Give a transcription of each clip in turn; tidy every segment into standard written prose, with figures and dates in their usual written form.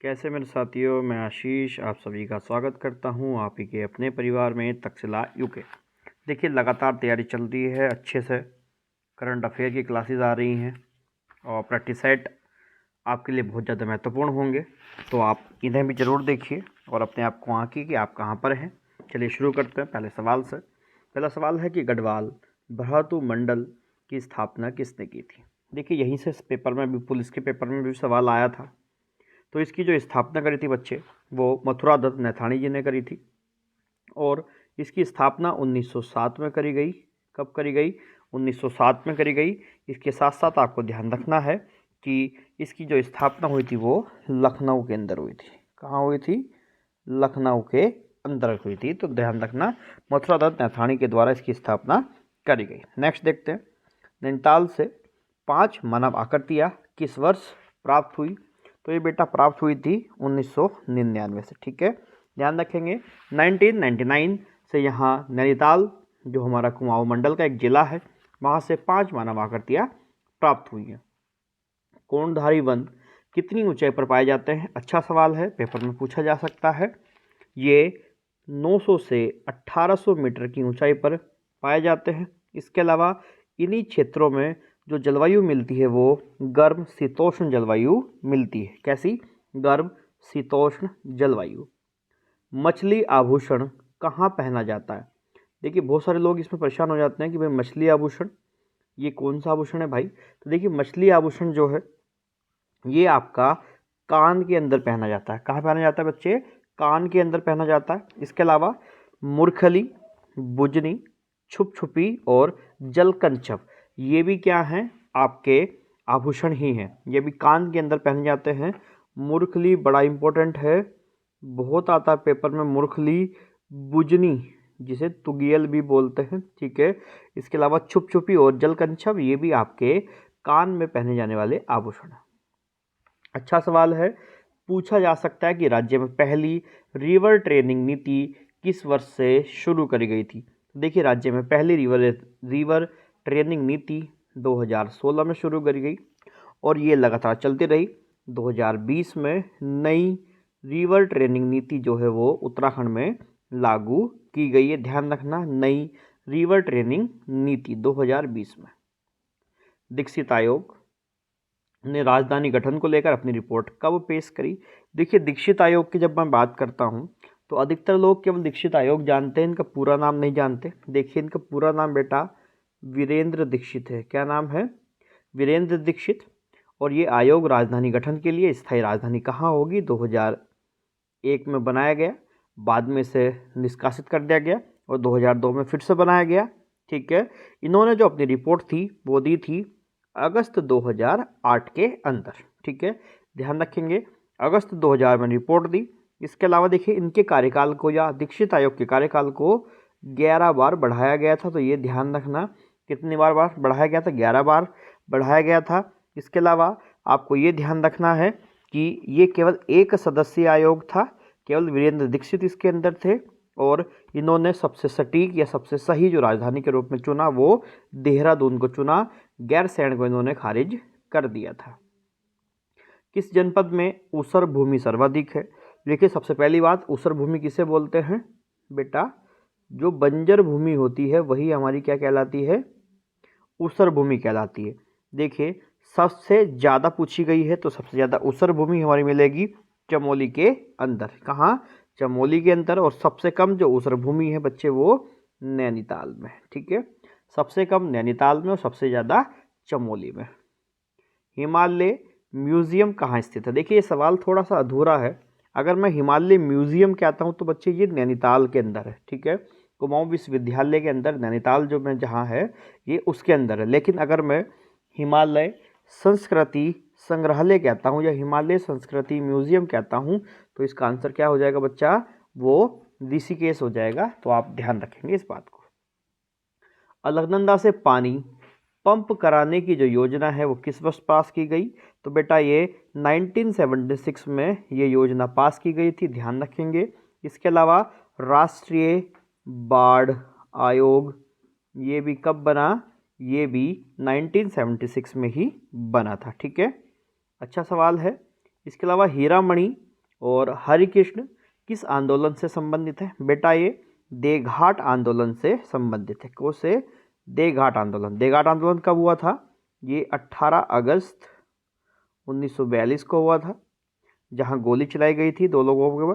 कैसे मेरे साथियों, मैं आशीष आप सभी का स्वागत करता हूं आप ही के अपने परिवार में तक्षशिला यूके। देखिए, लगातार तैयारी चल रही है अच्छे से। करंट अफेयर की क्लासेस आ रही हैं और प्रैक्टिस सेट आपके लिए बहुत ज़्यादा महत्वपूर्ण होंगे, तो आप इन्हें भी ज़रूर देखिए और अपने आप को आंकिए कि आप कहाँ पर हैं। चलिए शुरू करते हैं पहले सवाल से। पहला सवाल है कि गढ़वाल भ्रातु मंडल की स्थापना किसने की थी। देखिए, यहीं से इस पेपर में भी, पुलिस के पेपर में भी सवाल आया था। तो इसकी जो स्थापना करी थी बच्चे, वो मथुरा दत्त नैथानी जी ने करी थी और इसकी स्थापना 1907 में करी गई। कब करी गई? 1907 में करी गई। इसके साथ साथ आपको ध्यान रखना है कि इसकी जो स्थापना हुई थी वो लखनऊ के अंदर हुई थी। कहाँ हुई थी? लखनऊ के अंदर हुई थी। तो ध्यान रखना, मथुरा दत्त नैथानी के द्वारा इसकी स्थापना करी गई। नेक्स्ट देखते हैं, नैनीताल से 5 मानव आकृतियाँ किस वर्ष प्राप्त हुई। तो ये बेटा प्राप्त हुई थी 1999 से। ठीक है, ध्यान रखेंगे 1999 से यहाँ नैनीताल जो हमारा कुमाऊं मंडल का एक जिला है, वहाँ से 5 मानव आकृतियाँ प्राप्त हुई हैं। कोणधारी वन कितनी ऊंचाई पर पाए जाते हैं? अच्छा सवाल है, पेपर में पूछा जा सकता है। ये 900 से 1800 मीटर की ऊंचाई पर पाए जाते हैं। इसके अलावा इन्हीं क्षेत्रों में जो जलवायु मिलती है वो गर्म शीतोष्ण जलवायु मिलती है। कैसी? गर्म शीतोष्ण जलवायु। मछली आभूषण कहाँ पहना जाता है? देखिए, बहुत सारे लोग इसमें परेशान हो जाते हैं कि भाई मछली आभूषण ये कौन सा आभूषण है भाई। तो देखिए, मछली आभूषण जो है ये आपका कान के अंदर पहना जाता है। कहाँ पहना जाता है बच्चे? कान के अंदर पहना जाता है। इसके अलावा मुरखली, बुजनी, छुप छुपी और जलकंचप, ये भी क्या हैं? आपके आभूषण ही हैं। ये भी कान के अंदर पहने जाते हैं। मुरखली बड़ा इंपॉर्टेंट है, बहुत आता है पेपर में। मुरखली, बुजनी जिसे तुगियल भी बोलते हैं, ठीक है। इसके अलावा छुप छुपी और जलकंचप, ये भी आपके कान में पहने जाने वाले आभूषण हैं। अच्छा सवाल है, पूछा जा सकता है कि राज्य में पहली रिवर ट्रेनिंग नीति किस वर्ष से शुरू करी गई थी। देखिए, राज्य में पहली रिवर ट्रेनिंग नीति 2016 में शुरू करी गई और ये लगातार चलती रही। 2020 में नई रिवर ट्रेनिंग नीति जो है वो उत्तराखंड में लागू की गई है। ध्यान रखना, नई रिवर ट्रेनिंग नीति 2020 में। दीक्षित आयोग ने राजधानी गठन को लेकर अपनी रिपोर्ट कब पेश करी? देखिए, दीक्षित आयोग की जब मैं बात करता हूं तो अधिकतर लोग केवल दीक्षित आयोग जानते हैं, इनका पूरा नाम नहीं जानते। देखिए, इनका पूरा नाम बेटा वीरेंद्र दीक्षित है। क्या नाम है? वीरेंद्र दीक्षित। और ये आयोग राजधानी गठन के लिए स्थायी राजधानी कहाँ होगी? 2001 में बनाया गया, बाद में इसे निष्कासित कर दिया गया और 2002 में फिर से बनाया गया। ठीक है, इन्होंने जो अपनी रिपोर्ट थी वो दी थी अगस्त 2008 के अंदर। ठीक है, ध्यान रखेंगे, अगस्त 2000 में रिपोर्ट दी। इसके अलावा देखिए, इनके कार्यकाल को या दीक्षित आयोग के कार्यकाल को 11 बार बढ़ाया गया था। तो ये ध्यान रखना, कितनी बार बढ़ाया गया था? 11 बार बढ़ाया गया था। इसके अलावा आपको ये ध्यान रखना है कि ये केवल एक सदस्यीय आयोग था, केवल वीरेंद्र दीक्षित इसके अंदर थे और इन्होंने सबसे सटीक या सबसे सही जो राजधानी के रूप में चुना वो देहरादून को चुना, गैरसैंण को इन्होंने खारिज कर दिया था। किस जनपद में ऊसर भूमि सर्वाधिक है? देखिए, सबसे पहली बात, ऊसर भूमि किसे बोलते हैं बेटा? जो बंजर भूमि होती है वही हमारी क्या कहलाती है? ऊसर भूमि कहलाती है। देखिए, सबसे ज़्यादा पूछी गई है तो सबसे ज़्यादा ऊसर भूमि हमारी मिलेगी चमोली के अंदर। कहाँ? चमोली के अंदर। और सबसे कम जो ऊसर भूमि है बच्चे वो नैनीताल में। ठीक है, सबसे कम नैनीताल में और सबसे ज़्यादा चमोली में। हिमालय म्यूजियम कहाँ स्थित है? देखिए, ये सवाल थोड़ा सा अधूरा है। अगर मैं हिमालय म्यूजियम कहता हूँ तो बच्चे ये नैनीताल के अंदर है। ठीक है, कुमाऊं विश्वविद्यालय के अंदर नैनीताल जो मैं जहाँ है ये उसके अंदर है। लेकिन अगर मैं हिमालय संस्कृति संग्रहालय कहता हूँ या हिमालय संस्कृति म्यूजियम कहता हूँ तो इसका आंसर क्या हो जाएगा बच्चा? वो ऋषिकेश हो जाएगा। तो आप ध्यान रखेंगे इस बात को। अलकनंदा से पानी पंप कराने की जो योजना है वो किस वर्ष पास की गई? तो बेटा ये 1976 में ये योजना पास की गई थी। ध्यान रखेंगे। इसके अलावा राष्ट्रीय बाढ़ आयोग ये भी कब बना? ये भी 1976 में ही बना था। ठीक है, अच्छा सवाल है। इसके अलावा हीरामणि और हरिकृष्ण किस आंदोलन से संबंधित है? बेटा ये देघाट आंदोलन से संबंधित है। कौन से? देघाट आंदोलन। देघाट आंदोलन कब हुआ था? ये 18 अगस्त 1942 को हुआ था, जहां गोली चलाई गई थी दो लोगों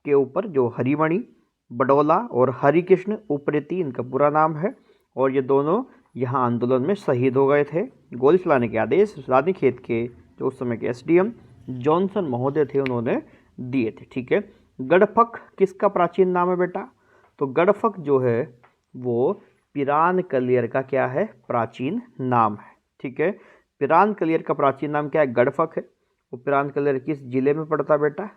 के ऊपर, जो हरिमणि बडोला और हरिकृष्ण उप्रेती इनका पूरा नाम है। और ये दोनों यहाँ आंदोलन में शहीद हो गए थे। गोली चलाने के आदेश रानीखेत के जो उस समय के एसडीएम जॉनसन महोदय थे उन्होंने दिए थे। ठीक है। गढ़फक किसका प्राचीन नाम है बेटा? तो गढ़फक जो है वो पिरान कलियर का क्या है? प्राचीन नाम है। ठीक है। पिरान कलियर का प्राचीन नाम क्या है? गढ़फक है। वो पिरान कलियर किस जिले में पड़ता बेटा?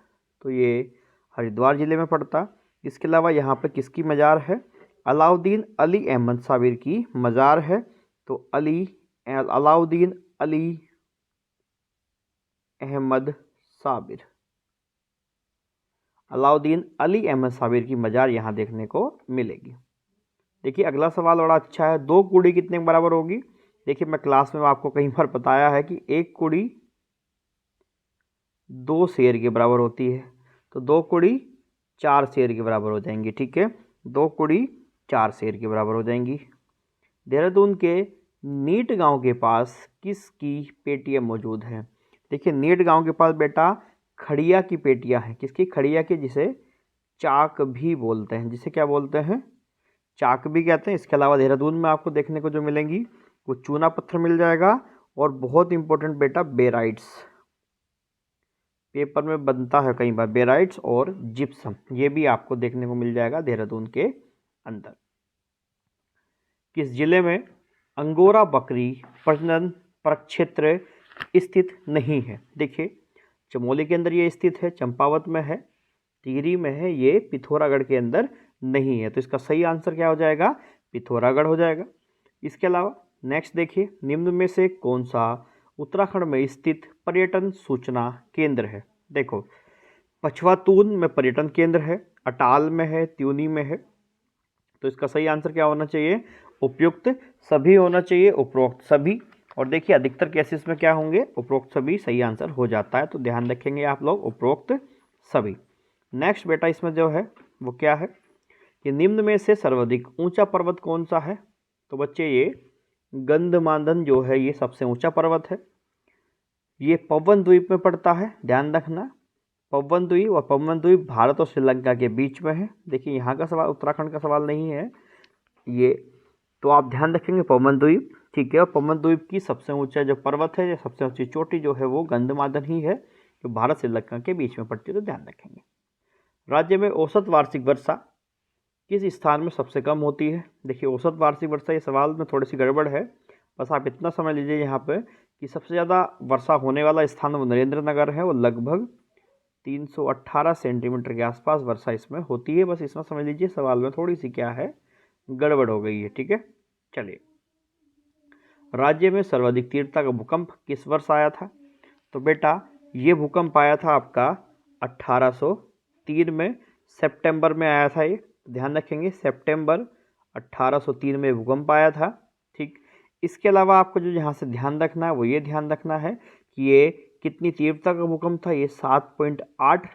तो ये हरिद्वार जिले में पड़ता। इसके अलावा यहाँ पे किसकी मज़ार है? अलाउद्दीन अली अहमद साबिर की मज़ार है। तो अलाउद्दीन अली अहमद साबिर, अलाउद्दीन अली अहमद साबिर की मज़ार यहाँ देखने को मिलेगी। देखिए अगला सवाल बड़ा अच्छा है। 2 कूड़ी कितने के बराबर होगी? देखिए मैं क्लास में आपको कई बार बताया है कि 1 कूड़ी 2 शेर के बराबर होती है। तो 2 कूड़ी 4 शेर के बराबर हो जाएंगी। ठीक है। 2 कूड़ी 4 शेर के बराबर हो जाएंगी। देहरादून के नीट गांव के पास किसकी पेटियां मौजूद हैं? देखिए नीट गांव के पास बेटा खड़िया की पेटियां हैं। किसकी? खड़िया की, जिसे चाक भी बोलते हैं। जिसे क्या बोलते हैं? चाक भी कहते हैं। इसके अलावा देहरादून में आपको देखने को जो मिलेंगी वो चूना पत्थर मिल जाएगा, और बहुत इंपॉर्टेंट बेटा बेराइट्स, पेपर में बनता है कई बार, बेराइट्स और जिप्सम, ये भी आपको देखने को मिल जाएगा देहरादून के अंदर। किस जिले में अंगोरा बकरी प्रजनन प्रक्षेत्र स्थित नहीं है? देखिए चमोली के अंदर ये स्थित है, चंपावत में है, टिहरी में है, ये पिथौरागढ़ के अंदर नहीं है। तो इसका सही आंसर क्या हो जाएगा? पिथौरागढ़ हो जाएगा। इसके अलावा नेक्स्ट देखिए, निम्न में से कौन सा उत्तराखंड में स्थित पर्यटन सूचना केंद्र है? देखो पछवातून में पर्यटन केंद्र है, अटाल में है, त्यूनी में है। तो इसका सही आंसर क्या होना चाहिए? उपयुक्त सभी होना चाहिए, उपरोक्त सभी। और देखिए अधिकतर केसेस में क्या होंगे? उपरोक्त सभी सही आंसर हो जाता है। तो ध्यान रखेंगे आप लोग, उपरोक्त सभी। नेक्स्ट बेटा इसमें जो है वो क्या है कि निम्न में से सर्वाधिक ऊंचा पर्वत कौन सा है? तो बच्चे ये गंधमार्दन जो है ये सबसे ऊंचा पर्वत है। ये पवन द्वीप में पड़ता है, ध्यान रखना। पवन द्वीप, और पवन द्वीप भारत और श्रीलंका के बीच में है। देखिए यहाँ का सवाल उत्तराखंड का सवाल नहीं है ये, तो आप ध्यान रखेंगे पवन द्वीप। ठीक है। और पवन द्वीप की सबसे ऊंचा जो पर्वत है, सबसे ऊंची चोटी जो है वो गंधमार्दन ही है, जो भारत श्रीलंका के बीच में पड़ती है। तो ध्यान रखेंगे। राज्य में औसत वार्षिक वर्षा किस स्थान में सबसे कम होती है? देखिए औसत वार्षिक वर्षा, ये सवाल में थोड़ी सी गड़बड़ है, बस आप इतना समझ लीजिए यहाँ पे कि सबसे ज़्यादा वर्षा होने वाला स्थान वो नरेंद्र नगर है, वो लगभग 318 सेंटीमीटर के आसपास वर्षा इसमें होती है। बस इतना समझ लीजिए, सवाल में थोड़ी सी क्या है, गड़बड़ हो गई है। ठीक है। चलिए, राज्य में सर्वाधिक तीव्रता का भूकंप किस वर्ष आया था? तो बेटा ये भूकंप आया था आपका 1803 में, सितंबर में आया था ये। ध्यान रखेंगे सितंबर 1803 में भूकंप आया था। ठीक। इसके अलावा आपको जो यहाँ से ध्यान रखना है वो ये ध्यान रखना है कि ये कितनी तीव्रता का भूकंप था? ये 7.8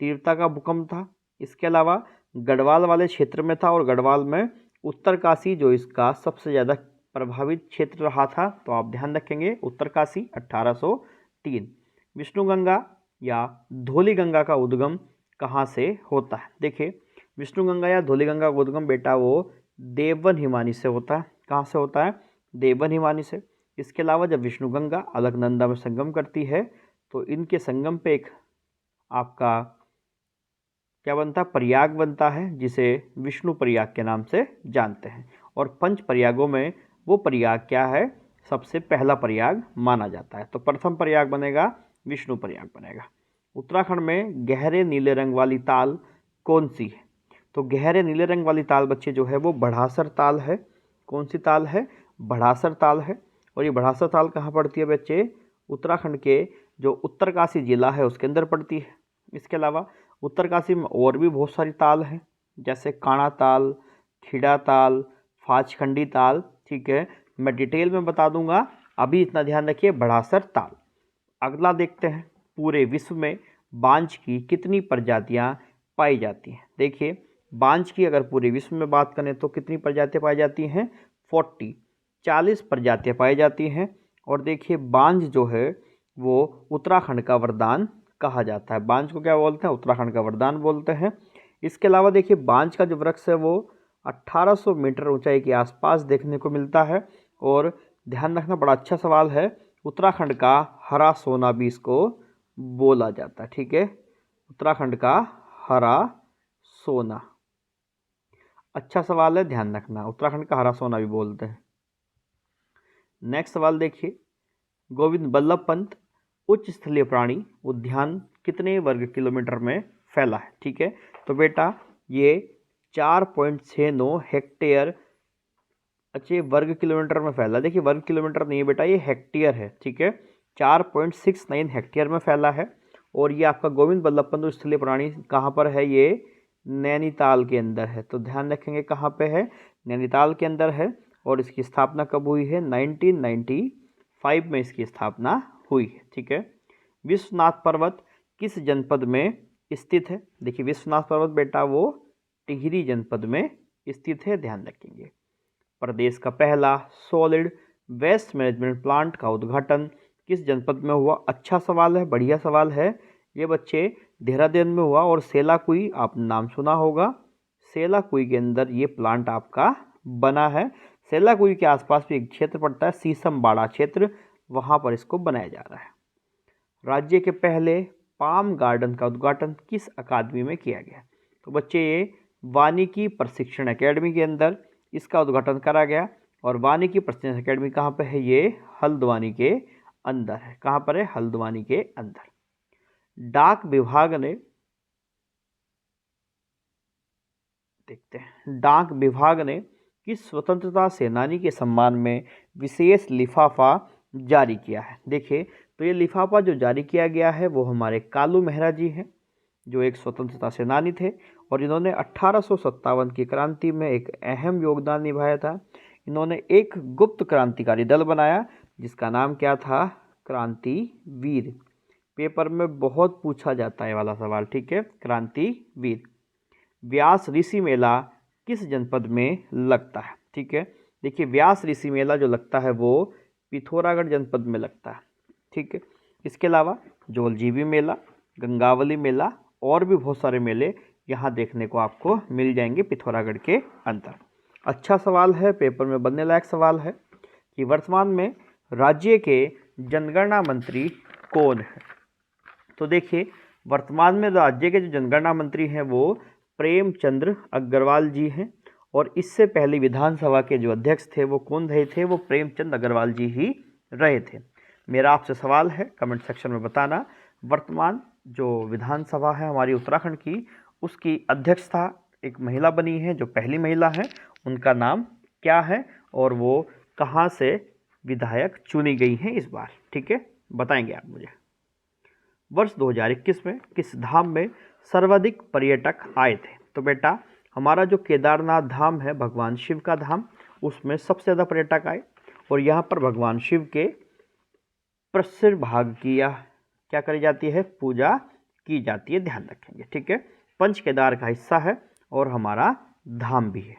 तीव्रता का भूकंप था। इसके अलावा गढ़वाल वाले क्षेत्र में था, और गढ़वाल में उत्तरकाशी जो इसका सबसे ज़्यादा प्रभावित क्षेत्र रहा था। तो आप ध्यान रखेंगे उत्तरकाशी 1803। विष्णुगंगा या धौलीगंगा का उद्गम कहाँ से होता है? देखिए विष्णुगंगा या धौलीगंगा का उद्गम बेटा वो देवबन हिमानी से होता है। कहाँ से होता है? देवबन हिमानी से। इसके अलावा जब विष्णुगंगा अलकनंदा में संगम करती है तो इनके संगम पे एक आपका क्या बनता है? प्रयाग बनता है, जिसे विष्णु प्रयाग के नाम से जानते हैं। और पंच प्रयागों में वो प्रयाग क्या है? सबसे पहला प्रयाग माना जाता है। तो प्रथम प्रयाग बनेगा विष्णु प्रयाग बनेगा। उत्तराखंड में गहरे नीले रंग वाली ताल कौन सी है? तो गहरे नीले रंग वाली ताल बच्चे जो है वो बढ़ासर ताल है। कौन सी ताल है? बढ़ासर ताल है। और ये बढ़ासर ताल कहाँ पड़ती है बच्चे? उत्तराखंड के जो उत्तरकाशी जिला है उसके अंदर पड़ती है। इसके अलावा उत्तरकाशी में और भी बहुत सारी ताल हैं, जैसे काणा ताल, खिड़ा ताल, फाचखंडी ताल। ठीक है, मैं डिटेल में बता दूंगा, अभी इतना ध्यान रखिए बढ़ासर ताल। अगला देखते हैं, पूरे विश्व में बांज की कितनी प्रजातियां पाई जाती हैं। देखिए बांज की अगर पूरे विश्व में बात करें तो कितनी प्रजातियां पाई जाती हैं, 40 प्रजातियां पाई जाती हैं। और देखिए बांज जो है वो उत्तराखंड का वरदान कहा जाता है। बांज को क्या बोलते हैं, उत्तराखंड का वरदान बोलते हैं। इसके अलावा देखिए बांज का जो वृक्ष है वो 1800 मीटर ऊंचाई के आसपास देखने को मिलता है। और ध्यान रखना, बड़ा अच्छा सवाल है, उत्तराखंड का हरा सोना भी इसको बोला जाता है। ठीक है, उत्तराखंड का हरा सोना, अच्छा सवाल है, ध्यान रखना, उत्तराखंड का हरा सोना भी बोलते हैं। नेक्स्ट सवाल देखिए, गोविंद बल्लभ पंत उच्च स्थलीय प्राणी उद्यान कितने वर्ग किलोमीटर में फैला है। ठीक है, तो बेटा ये 4.69 हेक्टेयर अच्छे वर्ग किलोमीटर में फैला। देखिए वर्ग किलोमीटर नहीं है बेटा, ये हेक्टेयर है। ठीक है, 4.69 हेक्टेयर में फैला है। और ये आपका गोविंद बल्लभ पंत स्थलीय प्राणी कहाँ पर है, ये नैनीताल के अंदर है। तो ध्यान रखेंगे कहाँ पे है, नैनीताल के अंदर है। और इसकी स्थापना कब हुई है, 1995 में इसकी स्थापना हुई है। ठीक है, विश्वनाथ पर्वत किस जनपद में स्थित है। देखिए विश्वनाथ पर्वत बेटा वो टिहरी जनपद में स्थित है, ध्यान रखेंगे। प्रदेश का पहला सॉलिड वेस्ट मैनेजमेंट प्लांट का उद्घाटन किस जनपद में हुआ। अच्छा सवाल है, बढ़िया सवाल है ये बच्चे, देहरादून में हुआ। और सेलाकुई आपने नाम सुना होगा, सेलाकुई के अंदर ये प्लांट आपका बना है। सेलाकुई के आसपास भी एक क्षेत्र पड़ता है, सीसमबाड़ा क्षेत्र, वहाँ पर इसको बनाया जा रहा है। राज्य के पहले पाम गार्डन का उद्घाटन किस अकादमी में किया गया। तो बच्चे ये वानिकी प्रशिक्षण एकेडमी के अंदर इसका उद्घाटन करा गया। और वानिकी प्रशिक्षण एकेडमी कहाँ पे है, ये हल्द्वानी के अंदर है। कहाँ पर है, हल्द्वानी के अंदर। डाक विभाग ने, देखते हैं, डाक विभाग ने किस स्वतंत्रता सेनानी के सम्मान में विशेष लिफाफा जारी किया है। देखिए तो ये लिफाफा जो जारी किया गया है वो हमारे कालू मेहरा जी हैं, जो एक स्वतंत्रता सेनानी थे। और इन्होंने 1857 की क्रांति में एक अहम योगदान निभाया था। इन्होंने एक गुप्त क्रांतिकारी दल बनाया जिसका नाम क्या था, क्रांतिवीर। पेपर में बहुत पूछा जाता है वाला सवाल। ठीक है, क्रांतिवीर। व्यास ऋषि मेला किस जनपद में लगता है। ठीक है, देखिए व्यास ऋषि मेला जो लगता है वो पिथौरागढ़ जनपद में लगता है। ठीक है, इसके अलावा जोलजीबी मेला, गंगावली मेला और भी बहुत सारे मेले यहाँ देखने को आपको मिल जाएंगे पिथौरागढ़ के अंदर। अच्छा सवाल है, पेपर में बनने लायक सवाल है कि वर्तमान में राज्य के जनगणना मंत्री कौन है। तो देखिए वर्तमान में राज्य के जो जनगणना मंत्री हैं वो प्रेमचंद्र अग्रवाल जी हैं। और इससे पहले विधानसभा के जो अध्यक्ष थे वो कौन रहे थे, वो प्रेमचंद अग्रवाल जी ही रहे थे। मेरा आपसे सवाल है, कमेंट सेक्शन में बताना, वर्तमान जो विधानसभा है हमारी उत्तराखंड की, उसकी अध्यक्षता एक महिला बनी है, जो पहली महिला है, उनका नाम क्या है और वो कहाँ से विधायक चुनी गई हैं इस बार। ठीक है, बताएंगे आप मुझे। वर्ष 2021 में किस धाम में सर्वाधिक पर्यटक आए थे। तो बेटा हमारा जो केदारनाथ धाम है, भगवान शिव का धाम, उसमें सबसे ज़्यादा पर्यटक आए। और यहाँ पर भगवान शिव के प्रसिद्ध भाग की या क्या करी जाती है, पूजा की जाती है, ध्यान रखेंगे। ठीक है, पंच केदार का हिस्सा है और हमारा धाम भी है।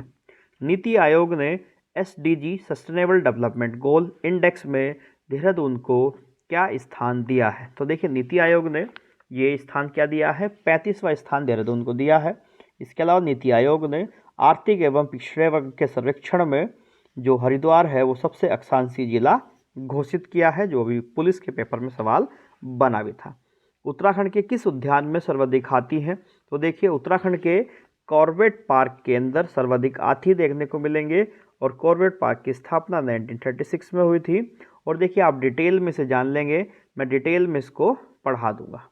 नीति आयोग ने SDG sustainable development goal index में देहरादून को क्या स्थान दिया है। तो देखिए नीति आयोग ने ये स्थान क्या दिया है, 35वां स्थान देहरादून को दिया है। इसके अलावा नीति आयोग ने आर्थिक एवं पिछड़े वर्ग के सर्वेक्षण में जो हरिद्वार है वो सबसे अक्षांशीय जिला घोषित किया है, जो भी पुलिस के पेपर में सवाल बना भी था। उत्तराखंड के किस उद्यान में सर्वाधिक हाथी हैं। तो देखिए उत्तराखंड के कॉर्बेट पार्क के अंदर सर्वाधिक हाथी देखने को मिलेंगे। और कॉर्बेट पार्क की स्थापना 1936 में हुई थी। और देखिए आप डिटेल में से जान लेंगे, मैं डिटेल में इसको पढ़ा दूंगा।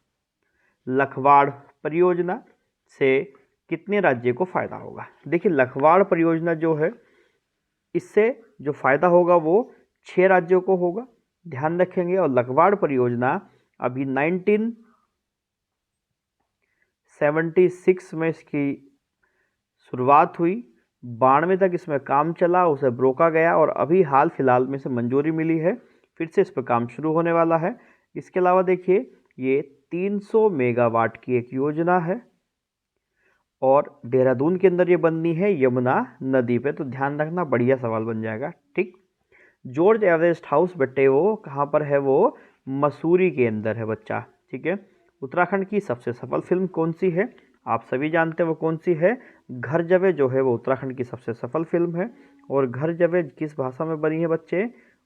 लखवाड़ परियोजना से कितने राज्य को फायदा होगा। देखिए लखवाड़ परियोजना जो है, इससे जो फायदा होगा वो 6 राज्यों को होगा, ध्यान रखेंगे। और लखवाड़ परियोजना अभी 1976 में इसकी शुरुआत हुई, 92 तक इसमें काम चला, उसे रोका गया और अभी हाल फिलहाल में से मंजूरी मिली है, फिर से इस पर काम शुरू होने वाला है। इसके अलावा देखिए ये 300 मेगावाट की एक योजना है और देहरादून के अंदर ये बननी है यमुना नदी पे। तो ध्यान रखना, बढ़िया सवाल बन जाएगा। ठीक, जॉर्ज एवरेस्ट हाउस बेटे वो कहाँ पर है? वो मसूरी के अंदर है बच्चा। ठीक है, उत्तराखंड की सबसे सफल फिल्म कौन सी है? आप सभी जानते हैं वो कौन सी है। घर जवे जो है वो उत्तराखंड की सबसे सफल फिल्म है। और घर जवे किस भाषा में बनी है बच्चे?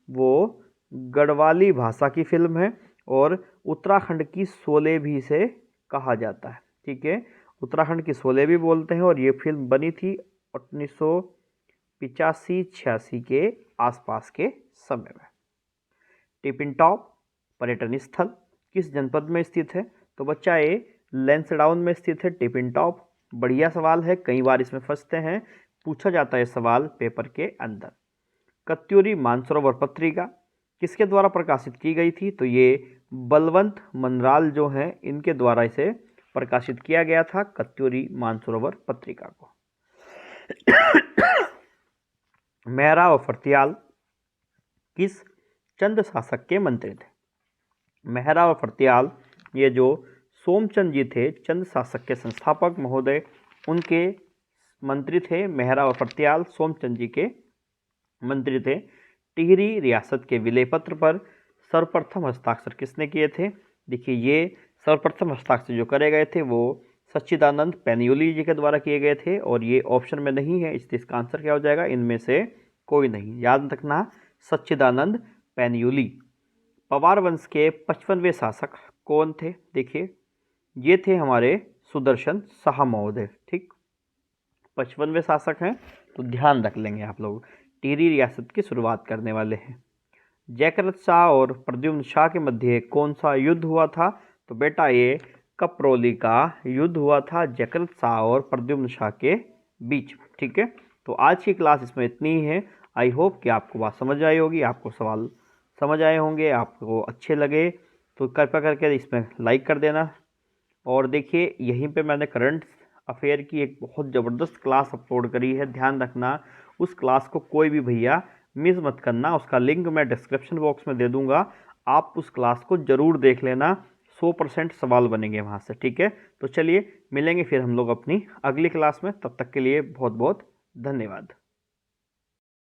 वो गढ़वाली भाषा की फिल्म है और उत्तराखंड की शोले भी से कहा जाता है। ठीक है, उत्तराखंड की शोले भी बोलते हैं। और ये फिल्म बनी थी 1985-86 के आसपास के समय में। टिपिन टॉप पर्यटन स्थल किस जनपद में स्थित है? तो बच्चा ये लैंसडाउन में स्थित है टिपिन टॉप। बढ़िया सवाल है, कई बार इसमें फंसते हैं, पूछा जाता है सवाल पेपर के अंदर। कत्यूरी मानसरोवर पत्रिका किसके द्वारा प्रकाशित की गई थी? तो ये बलवंत मनराल जो हैं इनके द्वारा इसे प्रकाशित किया गया था, कत्यूरी मानसरोवर पत्रिका को। मेहरा व फर्तियाल किस चंद शासक के मंत्री थे? मेहरा व फर्तियाल ये जो सोमचंद जी थे, चंद शासक के संस्थापक महोदय, उनके मंत्री थे। मेहरा व फर्तियाल सोमचंद जी के मंत्री थे। टिहरी रियासत के विलय पत्र पर सर्वप्रथम हस्ताक्षर किसने किए थे? देखिए, ये सर्वप्रथम हस्ताक्षर जो करे गए थे वो सच्चिदानंद पैन्यूली जी के द्वारा किए गए थे। और ये ऑप्शन में नहीं है, इसलिए इसका आंसर क्या हो जाएगा? इनमें से कोई नहीं। याद रखना, सच्चिदानंद पैन्यूली। पवार वंश के 55वें शासक कौन थे? देखिए, ये थे हमारे सुदर्शन शाह महोदय। ठीक, 55वें शासक हैं, तो ध्यान रख लेंगे आप लोग। टिहरी रियासत की शुरुआत करने वाले हैं। जयकरत शाह और प्रद्युम्न शाह के मध्य कौन सा युद्ध हुआ था? तो बेटा ये कपरौली का युद्ध हुआ था जयकरत शाह और प्रद्युम्न शाह के बीच। ठीक है, तो आज की क्लास इसमें इतनी ही है। आई होप कि आपको बात समझ आई होगी, आपको सवाल समझ आए होंगे, आपको अच्छे लगे तो कृपया करके इसमें लाइक कर देना। और देखिए, यहीं पे मैंने करंट अफेयर की एक बहुत ज़बरदस्त क्लास अपलोड करी है, ध्यान रखना उस क्लास को कोई भी भैया मिस मत करना। उसका लिंक मैं डिस्क्रिप्शन बॉक्स में दे दूंगा, आप उस क्लास को ज़रूर देख लेना। 100% सवाल बनेंगे वहाँ से। ठीक है, तो चलिए मिलेंगे फिर हम लोग अपनी अगली क्लास में। तब तक के लिए बहुत बहुत धन्यवाद।